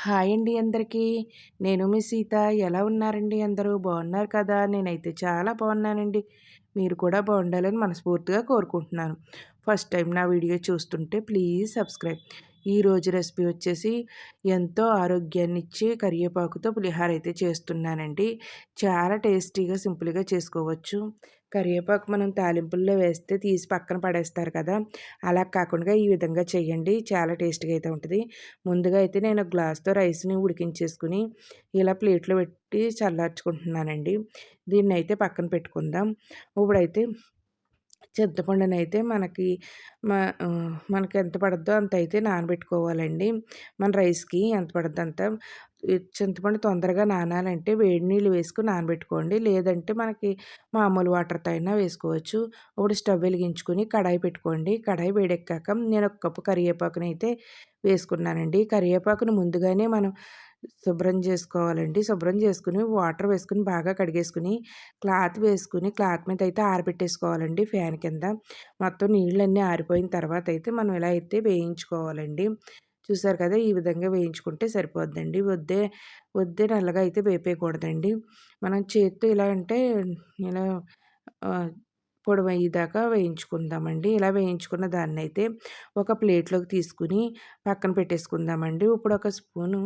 Hi అండి అందరికీ. నేను మీ సీత. ఎలా ఉన్నారండి అందరూ? బాగున్నారు కదా? నేనైతే చాలా బాగున్నానండి. మీరు కూడా బాగుండాలని మనస్ఫూర్తిగా కోరుకుంటున్నాను. ఫస్ట్ టైం నా వీడియో చూస్తుంటే ప్లీజ్ సబ్స్క్రైబ్. ఈరోజు రెసిపీ వచ్చేసి ఎంతో ఆరోగ్యాన్నిచ్చే కరివేపాకుతో పులిహోర అయితే చేస్తున్నానండి. చాలా టేస్టీగా, సింపుల్‌గా చేసుకోవచ్చు. కరివేపాకు మనం తాలింపుల్లో వేస్తే తీసి పక్కన పడేస్తారు కదా! అలా కాకుండా ఈ విధంగా చేయండి. చాలా టేస్టీగా అయితే ఉంటది. ముందుగా అయితే నేను గ్లాస్‌తో రైస్‌ని ఉడికించేసుకొని ఇలా ప్లేట్‌లో పెట్టి చల్లార్చుకుంటున్నానండి. దీన్నైతే పక్కన పెట్టుకుందాం. ఇప్పుడైతే చింతపండునైతే మనకెంత పడద్దో అంతైతే నానబెట్టుకోవాలండి. మన రైస్‌కి ఎంత పడద్దో అంత. ఈ చింతపండు తొందరగా నానాలంటే వేడి నీళ్ళు వేసుకొని నానబెట్టుకోండి. లేదంటే మనకి మామూలు వాటర్‌తో అయినా వేసుకోవచ్చు. ఇప్పుడు స్టవ్ వెలిగించుకొని కడాయి పెట్టుకోండి. కడాయి వేడెక్కాక నేను ఒక కప్పు కరివేపాకునైతే వేసుకున్నానండి. కరివేపాకుని ముందుగానే మనం శుభ్రం చేసుకోవాలండి. శుభ్రం చేసుకొని వాటర్ వేసుకొని బాగా కడిగేసుకొని క్లాత్ వేసుకొని క్లాత్ మీద అయితే ఆరబెట్టేసుకోవాలండి ఫ్యాన్ కింద. మొత్తం నీళ్ళన్నీ ఆరిపోయిన తర్వాత అయితే మనం ఇలా అయితే వేయించుకోవాలండి. చూసారు కదా! ఈ విధంగా వేయించుకుంటే సరిపోద్దండి. వద్దే నల్లగా అయితే వేపేయకూడదండి. మనం చేత్తో ఇలా అంటే ఇలా ఆహ్, పొడవయ్యేదాకా వేయించుకుందామండి. ఇలా వేయించుకున్న దాన్నయితే ఒక ప్లేట్‌లోకి తీసుకొని పక్కన పెట్టేసుకుందామండి. ఇప్పుడు ఒక స్పూను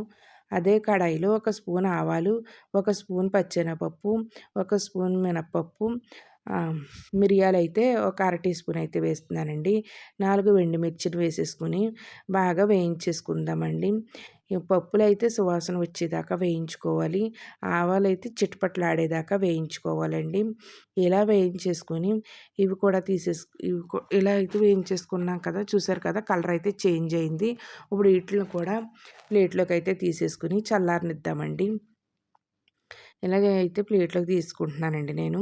అదే కడాయిలో ఒక స్పూన్ ఆవాలు, ఒక స్పూన్ పచ్చెనపప్పు, ఒక స్పూన్ మినపప్పు, మిరియాలైతే ఒక అర టీ స్పూన్ అయితే వేస్తున్నానండి. 4 ఎండుమిర్చిని వేసేసుకొని బాగా వేయించేసుకుందామండి. ఈ పప్పులైతే సువాసన వచ్చేదాకా వేయించుకోవాలి. ఆవాలైతే చిటపటలాడేదాకా వేయించుకోవాలండి. ఇలా వేయించేసుకొని ఇవి కూడా ఇలా అయితే వేయించేసుకున్నాం కదా! చూసారు కదా! కలర్ అయితే చేంజ్ అయింది. ఇప్పుడు వీటిని కూడా ప్లేట్‌లోకి అయితే తీసేసుకొని చల్లారనిద్దామండి. ఇలాగ అయితే ప్లేట్‌లోకి తీసుకుంటున్నానండి నేను.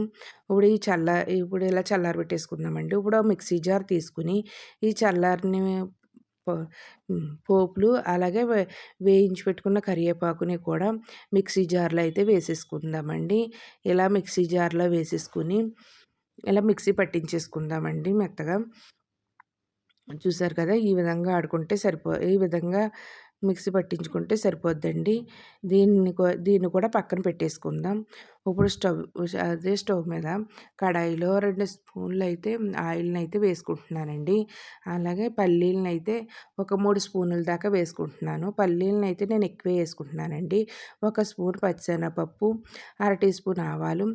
ఇప్పుడు ఇలా చల్లారబెట్టేసుకుందామండి. ఇప్పుడు ఆ మిక్సీ జార్ తీసుకొని ఈ చల్లారిన ప పోపులు అలాగే వేయించి పెట్టుకున్న కరివేపాకుని కూడా మిక్సీ జార్‌లో అయితే వేసేసుకుందామండి. ఇలా మిక్సీ జార్‌లో వేసేసుకొని ఇలా మిక్సీ పట్టించేసుకుందామండి మెత్తగా. చూసారు కదా! ఈ విధంగా మిక్సీ పట్టించుకుంటే సరిపోద్దండి. దీన్ని కూడా పక్కన పెట్టేసుకుందాం. ఇప్పుడు స్టవ్ మీద కడాయిలో 2 స్పూన్‌లయితే ఆయిల్‌నయితే వేసుకుంటున్నానండి. అలాగే పల్లీలనైతే ఒక 3 స్పూనుల దాకా వేసుకుంటున్నాను. పల్లీలనైతే నేను ఎక్కువే వేసుకుంటున్నానండి. ఒక స్పూన్ పచ్చెనపప్పు, అర టీ స్పూన్ ఆవాలు,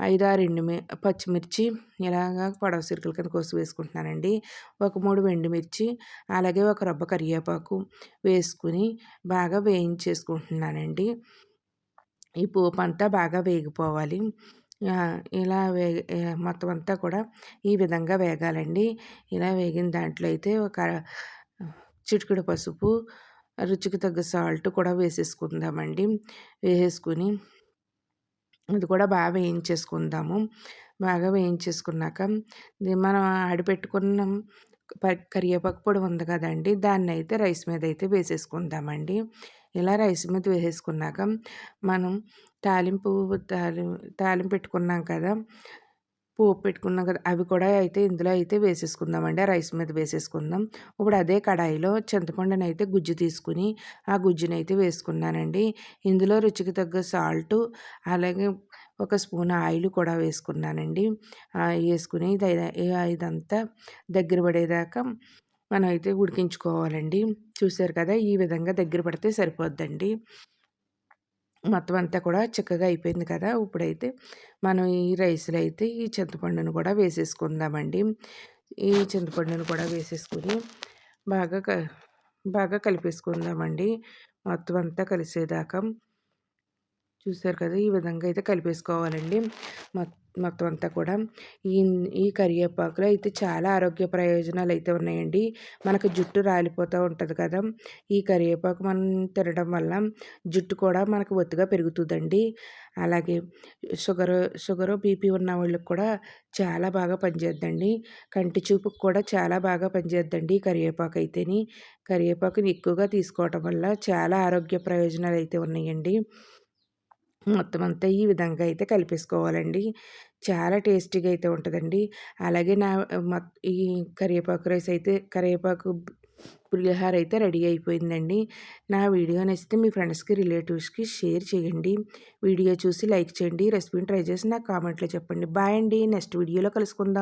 5, 6 పచ్చిమిర్చి ఇలాగా పొడవు సిరుకుల కింద కోసి వేసుకుంటున్నానండి. ఒక 3 ఎండుమిర్చి, అలాగే ఒక రబ్బ కరివేపాకు వేసుకొని బాగా వేయించేసుకుంటున్నానండి. ఈ పోపంతా బాగా వేగిపోవాలి. ఇలా మొత్తం అంతా కూడా ఈ విధంగా వేగాలండి. ఇలా వేగిన దాంట్లో అయితే ఒక చిటికెడు పసుపు, రుచికి తగ్గ సాల్ట్ కూడా వేసేసుకుందామండి. వేసేసుకొని ఇది కూడా బాగా వేయించేసుకుందాము. బాగా వేయించేసుకున్నాక మనం ఆడిపెట్టుకున్న కరివేపాకు పొడి ఉంది కదండీ! దాన్నయితే రైస్ మీదయితే వేసేసుకుందామండి. ఇలా రైస్ మీద వేసేసుకున్నాక మనం తాలింపు తాలిం తాలింపు పెట్టుకున్నాం కదా! పోపు పెట్టుకున్నాం కదా! అవి కూడా అయితే ఇందులో అయితే వేసేసుకుందామండి. ఆ రైస్ మీద వేసేసుకుందాం. ఇప్పుడు అదే కడాయిలో చింతపండునైతే గుజ్జు తీసుకొని, ఆ గుజ్జునైతే వేసుకున్నానండి. ఇందులో రుచికి తగ్గ సాల్టు, అలాగే ఒక స్పూన్ ఆయిల్ కూడా వేసుకున్నానండి. వేసుకుని ఇదంతా దగ్గర పడేదాకా మనమైతే ఉడికించుకోవాలండి. చూసారు కదా! ఈ విధంగా దగ్గర పడితే సరిపోద్దండి. మొత్తం అంతా కూడా చిక్కగా అయిపోయింది కదా! ఇప్పుడైతే మనం ఈ రైస్‌లో అయితే ఈ చింతపండును కూడా వేసేసుకుందామండి. ఈ చింతపండును కూడా వేసేసుకొని బాగా క బాగా కలిపేసుకుందామండి. మొత్తం అంతా కలిసేదాకా. చూసారు కదా! ఈ విధంగా అయితే కలిపేసుకోవాలండి. మొత్తం అంతా కూడా ఈ ఈ కరివేపాకులో అయితే చాలా ఆరోగ్య ప్రయోజనాలైతే ఉన్నాయండి. మనకు జుట్టు రాలిపోతూ ఉంటది కదా! ఈ కరివేపాకు మనం తినడం వల్ల జుట్టు కూడా మనకు ఒత్తుగా పెరుగుతదండి. అలాగే షుగరు, బీపీ ఉన్న వాళ్ళకి కూడా చాలా బాగా పనిచేద్దండి. కంటి చూపుకి కూడా చాలా బాగా పనిచేద్దండి ఈ కరివేపాకైతేని. కరివేపాకుని ఎక్కువగా తీసుకోవటం వల్ల చాలా ఆరోగ్య ప్రయోజనాలైతే ఉన్నాయండి. మొత్తం అంతా ఈ విధంగా అయితే కలిపేసుకోవాలండి. చాలా టేస్టీగా అయితే ఉంటదండి. అలాగే ఈ కరివేపాకు రైస్ అయితే పులిహోర అయితే రెడీ అయిపోయిందండి. నా వీడియో నచ్చితే మీ ఫ్రెండ్స్‌కి, రిలేటివ్స్‌కి షేర్ చేయండి. వీడియో చూసి లైక్ చేయండి. రెసిపీని ట్రై చేసి నాకు కామెంట్‌లో చెప్పండి. బాయ్ అండి. నెక్స్ట్ వీడియోలో కలుసుకుందాం.